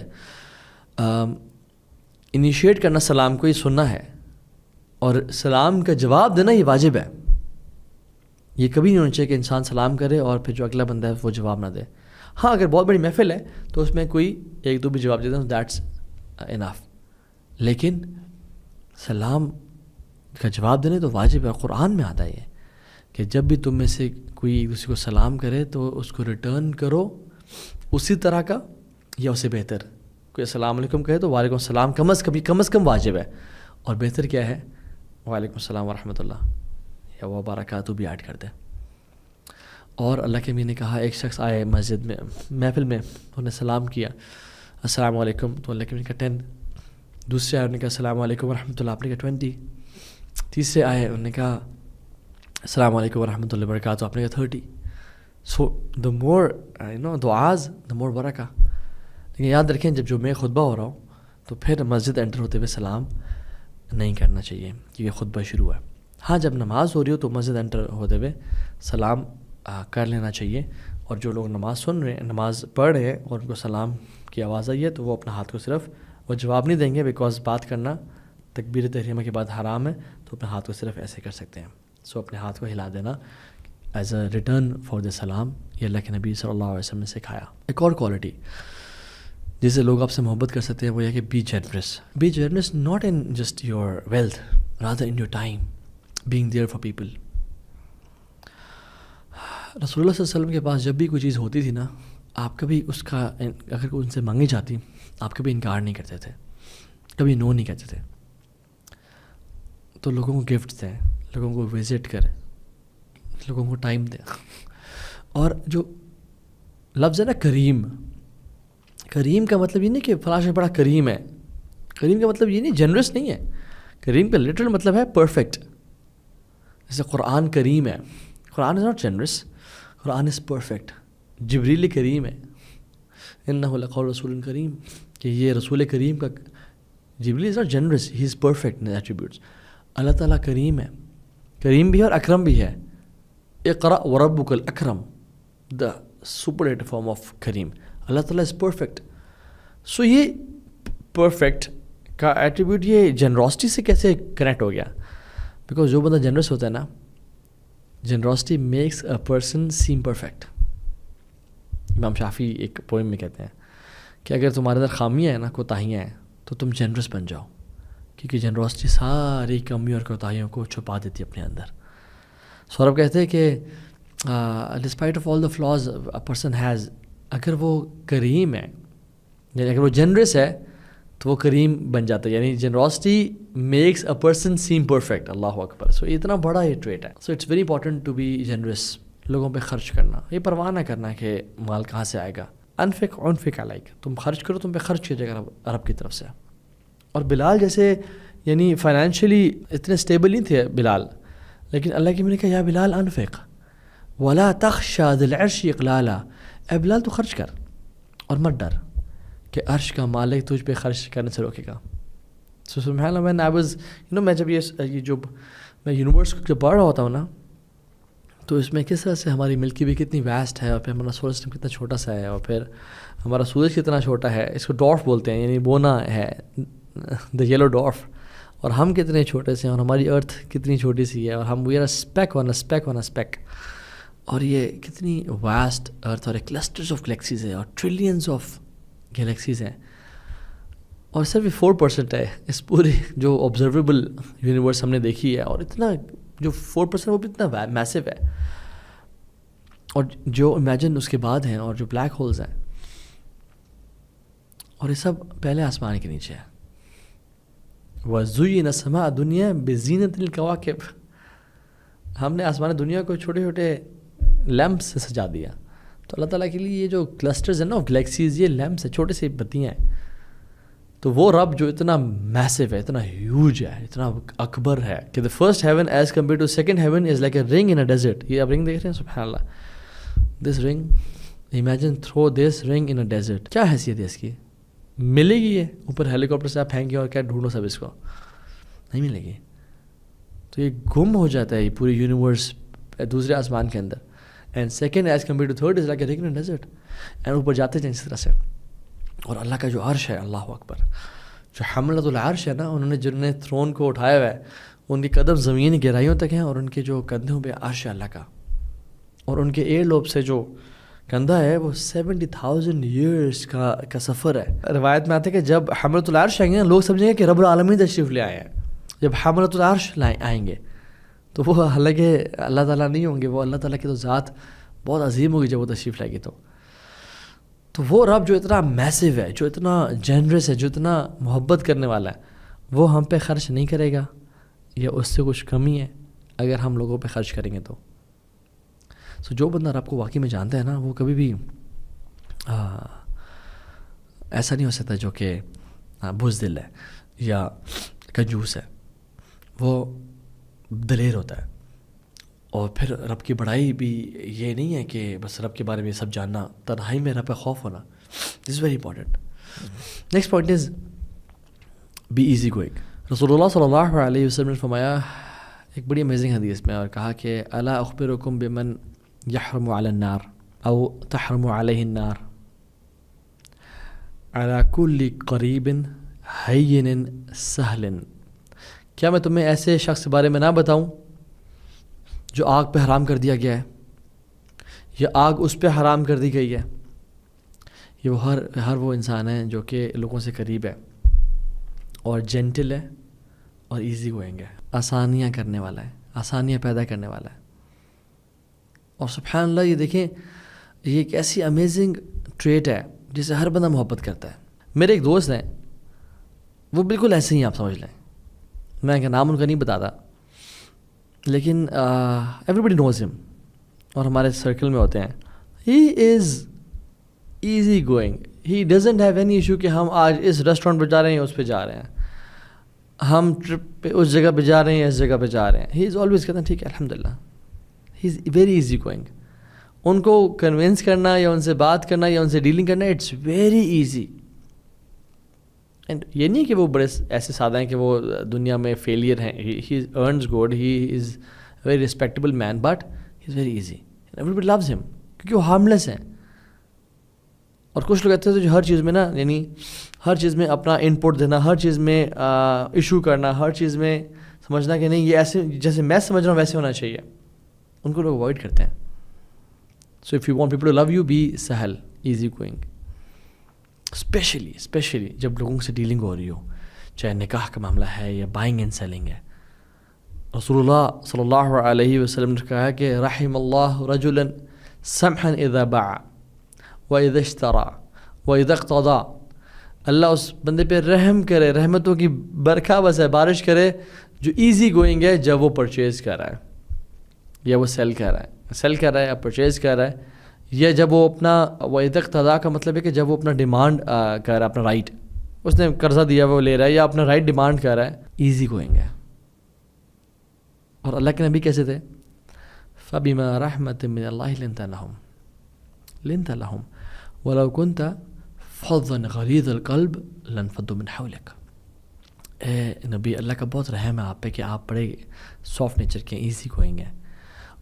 انیشیٹ کرنا سلام کو یہ سننا ہے، اور سلام کا جواب دینا یہ واجب ہے. یہ کبھی نہیں ہونا چاہیے کہ انسان سلام کرے اور پھر جو اگلا بندہ ہے وہ جواب نہ دے. ہاں اگر بہت بڑی محفل ہے تو اس میں کوئی ایک دو بھی جواب دے دیں دیٹس انف، لیکن سلام کا جواب دینے تو واجب ہے. قرآن میں آتا ہے یہ کہ جب بھی تم میں سے کوئی کسی کو سلام کرے تو اس کو ریٹرن کرو اسی طرح کا یا اسے بہتر. کوئی السلام علیکم کہے تو وعلیکم السلام کم از کم واجب ہے، اور بہتر کیا ہے وعلیکم السلام ورحمۃ اللہ یا وبرکاتہ بھی ایڈ کر دیں. اور اللہ کے نبی نے کہا ایک شخص آئے مسجد میں محفل میں، انہوں نے سلام کیا السلام علیکم، تو اللہ کے نبی نے کہا 10. دوسرے آئے انہوں نے کہا السلام علیکم ورحمۃ اللہ، آپ نے کہا 20. تیسرے آئے انہوں نے کہا السلام علیکم ورحمۃ اللہ وبرکاتہ، آپ نے کہا 30. سو دا مور دعاز دا مور برکہ. لیکن یاد رکھیں جب جو میں خطبہ ہو رہا ہوں تو پھر مسجد انٹر ہوتے ہوئے سلام نہیں کرنا چاہیے کیونکہ خطبہ شروع ہے. ہاں جب نماز ہو رہی ہو تو مسجد انٹر ہوتے ہوئے سلام کر لینا چاہیے. اور جو لوگ نماز سن رہے ہیں، نماز پڑھ رہے ہیں اور ان کو سلام کی آواز آئی ہے تو وہ اپنا ہاتھ کو صرف وہ جواب نہیں دیں گے، بیکاز بات کرنا تکبیر تحریمہ کے بعد حرام ہے، تو اپنے ہاتھ کو صرف ایسے کر سکتے ہیں. سو اپنے ہاتھ کو ہلا دینا as a return for the سلام، یہ اللہ کے نبی صلی اللہ علیہ وسلم نے سکھایا. ایک اور کوالٹی جس سے لوگ آپ سے محبت کر سکتے ہیں وہ یہ کہ be generous not in just your wealth rather in your time being there for people. رسول اللہ صلی اللہ علیہ وسلم کے پاس جب بھی کوئی چیز ہوتی تھی نا، آپ کبھی اس کا اگر کوئی ان سے مانگی جاتی آپ کبھی انکار نہیں کرتے تھے، کبھی نو نہیں کہتے تھے. تو لوگوں کو گفٹ دیں، لوگوں کو وزٹ کریں، لوگوں کو ٹائم دیں. اور جو لفظ ہے نا کریم کا مطلب یہ نہیں کہ فلاں سے بڑا کریم ہے. کریم کا مطلب یہ نہیں جنرس نہیں ہے. کریم کا لٹرل مطلب ہے پرفیکٹ. جیسے قرآن کریم ہے، Quran is not generous, Quran is perfect. Jibril کریم ہے، انہ لقول رسول کریم، کہ یہ رسول کریم کا. Jibril is not generous, he is perfect in attributes. Allah تعالیٰ کریم ہے، کریم بھی ہے اور اکرم بھی ہے. اقرأ وربک الاکرم، دا سپرلیٹو فارم آف کریم. اللہ تعالیٰ از پرفیکٹ. سو یہ پرفیکٹ کا ایٹریبیوٹ یہ جنراسٹی سے کیسے کنیکٹ ہو گیا؟ بیکاز جو بندہ جنرس ہوتا ہے نا، generosity makes a person same perfect. امام شافعی ایک پوئم میں کہتے ہیں کہ اگر تمہارے اندر خامیاں ہیں نا، کوتاہیاں ہیں، تو تم جنرس بن جاؤ، کیونکہ جنراسٹی ساری کمیوں اور کوتاہیوں کو چھپا دیتی ہے اپنے اندر. سورب کہتے ہیں کہ despite of all the flaws a person has, اگر وہ کریم ہے یعنی اگر وہ جنرس ہے تو وہ کریم بن جاتا ہے. یعنی generosity makes a person same perfect. Allah اکبر. سو اتنا بڑا یہ ٹریٹ ہے. So it's very important to be generous. لوگوں پہ خرچ کرنا، یہ پرواہ نہ کرنا کہ مال کہاں سے آئے گا. انفق علیک، تم خرچ کرو، تم پہ خرچ کیا جائے گا رب کی طرف سے. اور بلال جیسے یعنی فائنینشلی اتنے اسٹیبل نہیں تھے بلال، لیکن اللہ کی نے کہا یا بلال انفق ولا تخشى ذی العرش اقلالا، اے بلال تو خرچ کر اور مت ڈر کہ عرش کا مالک تجھ پہ خرچ کرنے سے روکے گا. سو سبحان اللہ. میں جب یہ جو میں یونیورس کو جب پڑھ رہا ہوتا ہوں نا، تو اس میں کس طرح سے ہماری ملکی وے کتنی ویسٹ ہے، اور پھر ہمارا سولر سسٹم کتنا چھوٹا سا ہے، اور پھر ہمارا سورج کتنا چھوٹا ہے. اس کو ڈورف بولتے ہیں، یعنی بونا ہے، دا یلو ڈورف. اور ہم کتنے چھوٹے سے ہیں، اور ہماری ارتھ کتنی چھوٹی سی ہے، اور ہم we are speak on a speak. اور یہ کتنی واسٹ ارتھ، اور ایک کلسٹرز آف گلیکسیز ہے، اور ٹریلینز آف گلیکسیز ہیں، اور صرف 4% ہے اس پوری جو آبزرویبل یونیورس ہم نے دیکھی ہے. اور اتنا جو 4% وہ بھی اتنا میسو ہے. اور جو امیجن اس کے بعد ہیں، اور جو بلیک ہولز ہیں، اور یہ سب پہلے آسمان کے نیچے ہے. وَزُيِّنَ السَّمَاءُ الدُّنْيَا بِزِينَةِ الْكَوَاكِبِ، ہم نے آسمان دنیا کو چھوٹے چھوٹے لیمپس سے سجا دیا. تو اللہ تعالیٰ کے لیے یہ جو کلسٹرز ہیں نا گلیکسیز، یہ لیمپس ہیں، چھوٹے سے بتیاں ہیں. تو وہ رب جو اتنا میسو ہے، اتنا ہیوج ہے، اتنا اکبر ہے کہ the first heaven as compared to second heaven is like a ring in a desert. یہ آپ رنگ دیکھ رہے ہیں، سبحان اللہ. this ring, imagine throw this ring in a desert. کیا حیثیت ہے اس کی؟ ملے گی یہ اوپر ہیلی کاپٹر سے آپ پھینکیں اور کیا ڈھونڈو سب اس کو؟ نہیں ملے گی. تو یہ گم ہو جاتا ہے یہ پوری یونیورس دوسرے آسمان کے اندر. And second as compare to third is like a ring in desert. And اوپر جاتے جائیں اسی طرح سے. اور اللہ کا جو عرش ہے, اللہ اکبر, جو حملۃ العرش ہے نا, جنہوں نے تھرون کو اٹھایا ہوا ہے, ان کی قدم زمین کی گہرائیوں تک ہیں, اور ان کے جو کندھوں پہ عرش ہے اللہ کا, اور ان کے ایئر لوب سے جو کندھا ہے وہ 70,000 ایئرس کا سفر ہے. روایت میں آتا ہے کہ جب حملۃ العرش آئیں گے لوگ سمجھیں گے کہ رب العالمین تشریف لے آئے ہیں. جب حملۃ العرش آئیں گے تو وہ حالانکہ اللہ تعالیٰ نہیں ہوں گے, وہ اللہ تعالیٰ کی تو ذات بہت عظیم ہوگی جب وہ تشریف لائے گی. تو وہ رب جو اتنا میسو ہے, جو اتنا جنرس ہے, جو اتنا محبت کرنے والا ہے, وہ ہم پہ خرچ نہیں کرے گا یا اس سے کچھ کمی ہے اگر ہم لوگوں پہ خرچ کریں گے تو. سو جو بندہ رب کو واقعی میں جانتا ہے نا, وہ کبھی بھی ایسا نہیں ہو سکتا جو کہ بزدل ہے یا کنجوس ہے. وہ دلیر ہوتا ہے. اور پھر رب کی بڑائی بھی یہ نہیں ہے کہ بس رب کے بارے میں سب جاننا, تنہائی میں رب پہ خوف ہونا. This is very important. Next point is be easy going. رسول اللہ صلی اللہ علیہ وسلم نے فرمایا ایک بڑی امیزنگ حدیث میں, اور کہا کہ الا اخبرکم بمن یحرم علی النار او تحرم علیہ النار علی کل قریب ہین سہل. کیا میں تمہیں ایسے شخص کے بارے میں نہ بتاؤں جو آگ پہ حرام کر دیا گیا ہے, یا آگ اس پہ حرام کر دی گئی ہے. یہ وہ ہر وہ انسان ہے جو کہ لوگوں سے قریب ہے, اور جینٹل ہے, اور ایزی گوئنگ ہے, آسانیاں کرنے والا ہے, آسانیاں پیدا کرنے والا ہے. اور سبحان اللہ, یہ دیکھیں, یہ ایک ایسی امیزنگ ٹریٹ ہے جسے ہر بندہ محبت کرتا ہے. میرے ایک دوست ہیں, وہ بالکل ایسے ہی آپ سمجھ لیں, میں کہ نام ان کا نہیں بتاتا, لیکن ایوری بڈی نوز ہم, اور ہمارے سرکل میں ہوتے ہیں. He is easy going, he doesn't have any issue کہ ہم آج اس ریسٹورینٹ پہ جا رہے ہیں, اس پہ جا رہے ہیں, ہم ٹرپ پہ اس جگہ پہ جا رہے ہیں, اس جگہ پہ جا رہے ہیں. ہی از آلویز کہتے ہیں ٹھیک ہے الحمد للہ. ہی از ویری ایزی گوئنگ. ان کو کنونس کرنا یا ان سے بات کرنا یا ان سے ڈیلنگ کرنا, اٹس ویری ایزی. اینڈ یہ نہیں کہ وہ بڑے ایسے سادہ ہیں کہ وہ دنیا میں فیلئر ہیں. He earns good, he is very respectable man, but he is very easy. Everybody loves ہم, کیونکہ وہ ہارملیس ہیں. اور کچھ لوگ کہتے ہیں جو ہر چیز میں نا, یعنی ہر چیز میں اپنا ان پٹ دینا, ہر چیز میں ایشو کرنا, ہر چیز میں سمجھنا کہ نہیں یہ ایسے جیسے میں سمجھ رہا ہوں ویسے ہونا چاہیے, ان کو لوگ اوائڈ کرتے ہیں. So if you want people to love you, be سہل, ایزی گوئنگ. اسپیشلی جب لوگوں سے ڈیلنگ ہو رہی ہو, چاہے نکاح کا معاملہ ہے یا بائنگ اینڈ سیلنگ ہے. رسول اللہ صلی اللہ علیہ وسلم نے کہا کہ رحم اللہ رجلا سمحا اذا باع واذا اشترى واذا اقتضى. اللہ اس بندے پہ رحم کرے, رحمتوں کی برکھا بس ہے, بارش کرے, جو ایزی گوئنگ ہے جب وہ پرچیز کر رہا ہے یا وہ سیل کر رہا ہے یا پرچیز کر رہا ہے, یا جب وہ اپنا واذا اقتضى کا مطلب ہے کہ جب وہ اپنا ڈیمانڈ کر رہا ہے, اپنا رائٹ, اس نے قرضہ دیا وہ لے رہا ہے, یا اپنا رائٹ ڈیمانڈ کر رہا ہے, ایزی گوئنگ ہے. اور اللہ کے نبی کیسے تھے؟ فَبِمَا رَحْمَةٍ مِّنَ اللَّهِ لِنْتَ لَهُمْ وَلَوْ كُنْتَ فَظًّا غَلِيظَ الْقَلْبِ لَانفَضُّوا مِنْ حَوْلِكَ. اے نبی, اللہ کا بہت رحم ہے آپ پہ کہ آپ بڑے سافٹ نیچر کے, ایزی گوئنگ ہیں.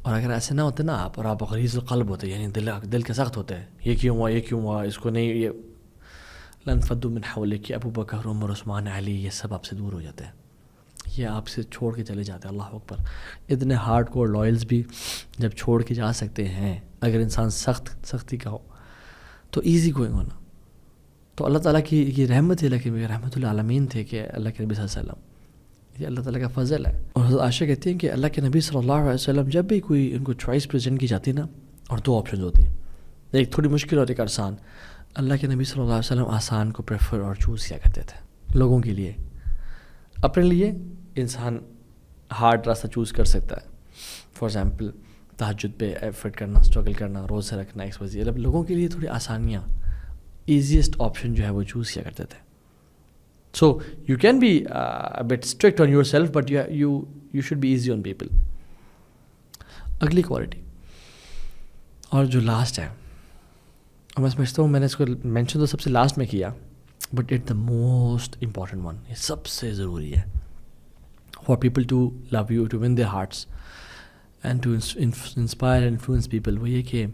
اور اگر ایسے نہ ہوتے نا آپ, اور آپ غلیظ القلب ہوتے, یعنی دل کے سخت ہوتے ہیں, یہ کیوں ہوا, اس کو نہیں, یہ لانفضوا من حولک, ابو بکر, عمر, عثمان, علی, یہ سب آپ سے دور ہو جاتے ہیں, یہ آپ سے چھوڑ کے چلے جاتے ہیں. اللہ اکبر. اتنے ہارڈ کور لائلز بھی جب چھوڑ کے جا سکتے ہیں, اگر انسان سختی کا ہو تو ایزی گوئنگ ہونا. تو اللہ تعالیٰ کی یہ رحمت ہے, لیکن یہ رحمت العالمین تھے کہ اللہ کے نبی صلی اللہ علیہ وسلم, یہ اللہ تعالیٰ کا فضل ہے. اور حضرت عائشہ کہتی ہیں کہ اللہ کے نبی صلی اللہ علیہ وسلم جب بھی کوئی ان کو چوائس پریزنٹ کی جاتی نا, اور دو آپشنز ہوتی ہیں, ایک تھوڑی مشکل اور ایک آسان, اللہ کے نبی صلی اللہ علیہ وسلم آسان کو پریفر اور چوز کیا کرتے تھے لوگوں کے لیے. اپنے لیے انسان ہارڈ راستہ چوز کر سکتا ہے, فار ایگزامپل تہجد پہ ایفرٹ کرنا, اسٹرگل کرنا, روزہ رکھنا, ایکسپوزی. لوگوں کے لیے تھوڑی آسانیاں, ایزیسٹ آپشن جو ہے وہ چوز کیا کرتے تھے. So you can be a bit strict on yourself, but you should be easy on people. اگلی کوالٹی, اور جو لاسٹ ہے, اور میں سمجھتا ہوں میں نے اس کو مینشن تو سب سے لاسٹ میں کیا, but it the most important one, یہ سب سے ضروری ہے for people to love you, to win their hearts, and to inspire and influence people, وہ یہ کہ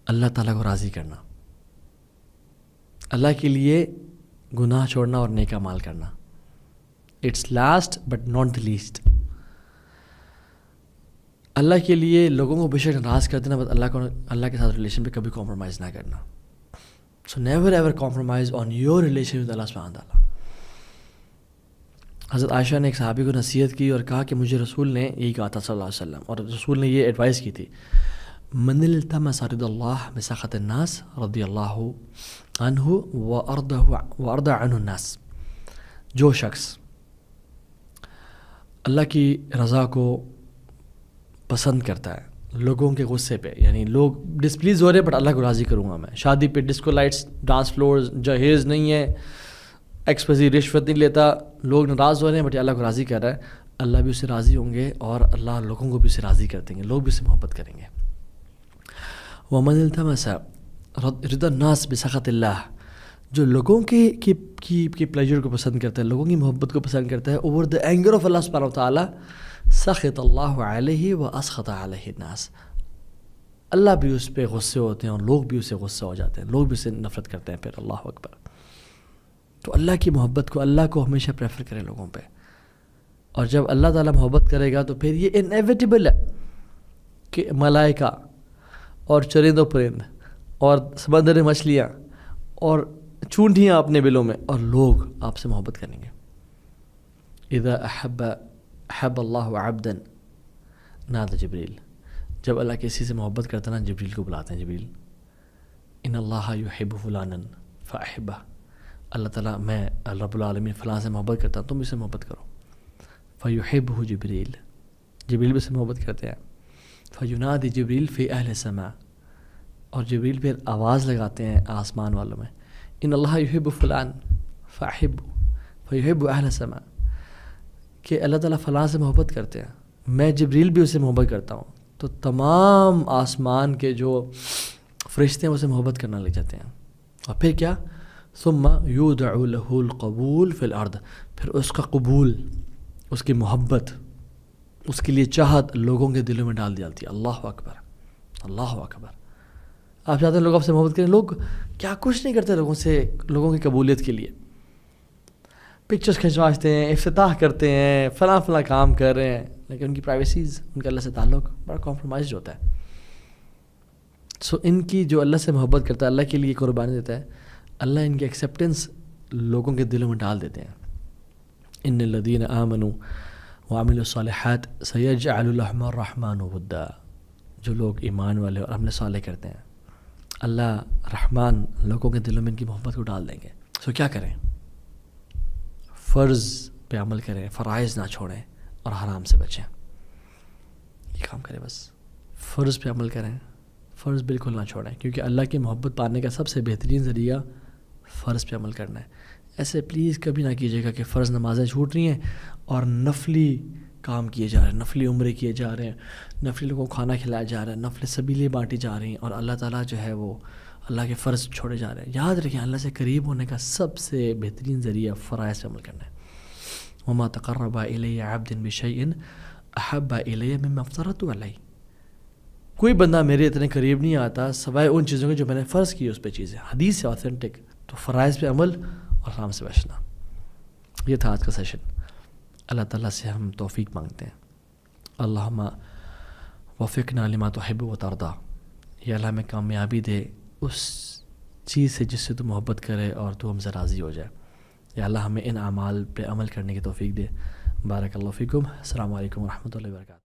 اللہ تعالیٰ کو راضی کرنا، اللہ کے لیے گناہ چھوڑنا اور نیک اعمال کرنا. It's last but not the least. Allah کے لیے لوگوں کو بے شک ناراض کر دینا، بس اللہ کے ساتھ ریلیشن پہ کبھی کمپرومائز نہ کرنا. سو never ever compromise on your relation with Allah سبحانہ تعالیٰ. حضرت عائشہ نے ایک صحابی کو نصیحت کی اور کہا کہ مجھے رسول نے یہی کہا تھا صلی اللہ علیہ وسلم، اور رسول نے یہ ایڈوائز کی تھی، من التمس رضا اللہ بسخط الناس رضی اللہ عنہ وارضى عنہ الناس. جو شخص اللہ کی رضا کو پسند کرتا ہے لوگوں کے غصے پہ، یعنی لوگ ڈسپلیز ہو رہے ہیں بٹ اللہ کو راضی کروں گا میں، شادی پہ ڈسکو لائٹس، ڈانس فلورز، جہیز نہیں ہے، ایکسپیسی رشوت نہیں لیتا، لوگ ناراض ہو رہے ہیں بٹ اللہ کو راضی کر رہا ہے، اللہ بھی اسے راضی ہوں گے اور اللہ لوگوں کو بھی اسے راضی کر دیں گے، لوگ بھی اسے محبت کریں گے. ومن التمس رضا الناس بسخط اللہ، جو لوگوں کی پلیجر کو پسند کرتا ہے، لوگوں کی محبت کو پسند کرتا ہے اوور دا اینگر آف اللہ سبحانہ وتعالیٰ، سخط اللہ علیہ واسخط علیہ الناس، اللہ بھی اس پہ غصے ہوتے ہیں اور لوگ بھی اسے غصہ ہو جاتے ہیں، لوگ بھی اسے نفرت کرتے ہیں. پھر اللہ اکبر. تو اللہ کی محبت کو، اللہ کو ہمیشہ پریفر کریں لوگوں پہ، اور جب اللہ تعالیٰ محبت کرے گا تو پھر یہ انیویٹیبل ہے کہ ملائکہ اور چرند و پرند اور سمندر مچھلیاں اور چونٹیاں اپنے بلوں میں اور لوگ آپ سے محبت کریں گے. اذا احب اللہ عبدا نادى جبریل، جب اللہ کسی سے محبت کرتا نا جبریل کو بلاتے ہیں، جبریل ان اللہ یحب فلانا فاحبہ، اللہ تعالیٰ میں رب العالمین فلاں سے محبت کرتا ہوں، تم اس سے محبت کرو. فیحبہ جبریل، جبریل بھی سے محبت کرتے ہیں. فینادی جبریل فی اہل السماء، اور جبریل پھر آواز لگاتے ہیں آسمان والوں میں، ان اللہ یحب فلان فاحب فیحب اہل السماء، کہ اللہ تعالیٰ فلاں سے محبت کرتے ہیں، میں جبریل بھی اسے محبت کرتا ہوں. تو تمام آسمان کے جو فرشتے ہیں اسے محبت کرنا لگ جاتے ہیں. اور پھر کیا، ثم یودع له القبول فی الارض، پھر اس کا قبول، اس کی محبت، اس کے لیے چاہت لوگوں کے دلوں میں ڈال دی جاتی ہے. اللہ اکبر، اللہ اکبر. آپ چاہتے ہیں لوگ آپ سے محبت کریں، لوگ کیا کچھ نہیں کرتے لوگوں سے، لوگوں کی قبولیت کے لیے پکچرز کھنچواتے ہیں، افتتاح کرتے ہیں، فلاں فلاں کام کر رہے ہیں، لیکن ان کی پرائیویسیز، ان کا اللہ سے تعلق بڑا کمپرومائز ہوتا ہے. سو ان کی جو اللہ سے محبت کرتا ہے، اللہ کے لیے قربانی دیتا ہے، اللہ ان کی ایکسیپٹنس لوگوں کے دلوں میں ڈال دیتے ہیں. ان الذین آمنوا وعملوا الصالحات سیجعل لهم الرحمن ودا، جو لوگ ایمان والے اور عمل صالح کرتے ہیں، اللہ رحمان لوگوں کے دلوں میں ان کی محبت کو ڈال دیں گے. سو کیا کریں، فرض پہ عمل کریں، فرائض نہ چھوڑیں اور حرام سے بچیں. یہ کام کریں، بس فرض پہ عمل کریں، فرض بالکل نہ چھوڑیں، کیونکہ اللہ کی محبت پانے کا سب سے بہترین ذریعہ فرض پہ عمل کرنا ہے. ایسے پلیز کبھی نہ کیجیے گا کہ فرض نمازیں چھوٹ رہی ہیں اور نفلی کام کیے جا رہے ہیں، نفلی عمرے کیے جا رہے ہیں، نفلی لوگوں کو کھانا کھلایا جا رہا ہے، نفل سبیلیں بانٹی جا رہی ہیں، اور اللہ تعالیٰ جو ہے وہ اللہ کے فرض چھوڑے جا رہے ہیں. یاد رکھیں، اللہ سے قریب ہونے کا سب سے بہترین ذریعہ فرائض پہ عمل کرنا ہے. وما تقرب الی عبد بشیء احب الی مما افترضت علیہ، کوئی بندہ میرے اتنے قریب نہیں آتا سوائے ان چیزوں کے جو میں نے فرض کی اس پہ چیزیں. حدیث سے آتھینٹک. تو فرائض پہ عمل اور حرام سے بچنا. یہ تھا آج کا سیشن. اللہ تعالیٰ سے ہم توفیق مانگتے ہیں. اللہم وفقنا لما تحب و ترضی، یا اللہ ہمیں کامیابی دے اس چیز سے جس سے تو محبت کرے اور تو ہم سے راضی ہو جائے. یا اللہ ہمیں ان اعمال پہ عمل کرنے کی توفیق دے. بارک اللہ فیکم. السلام علیکم ورحمۃ اللہ وبرکاتہ.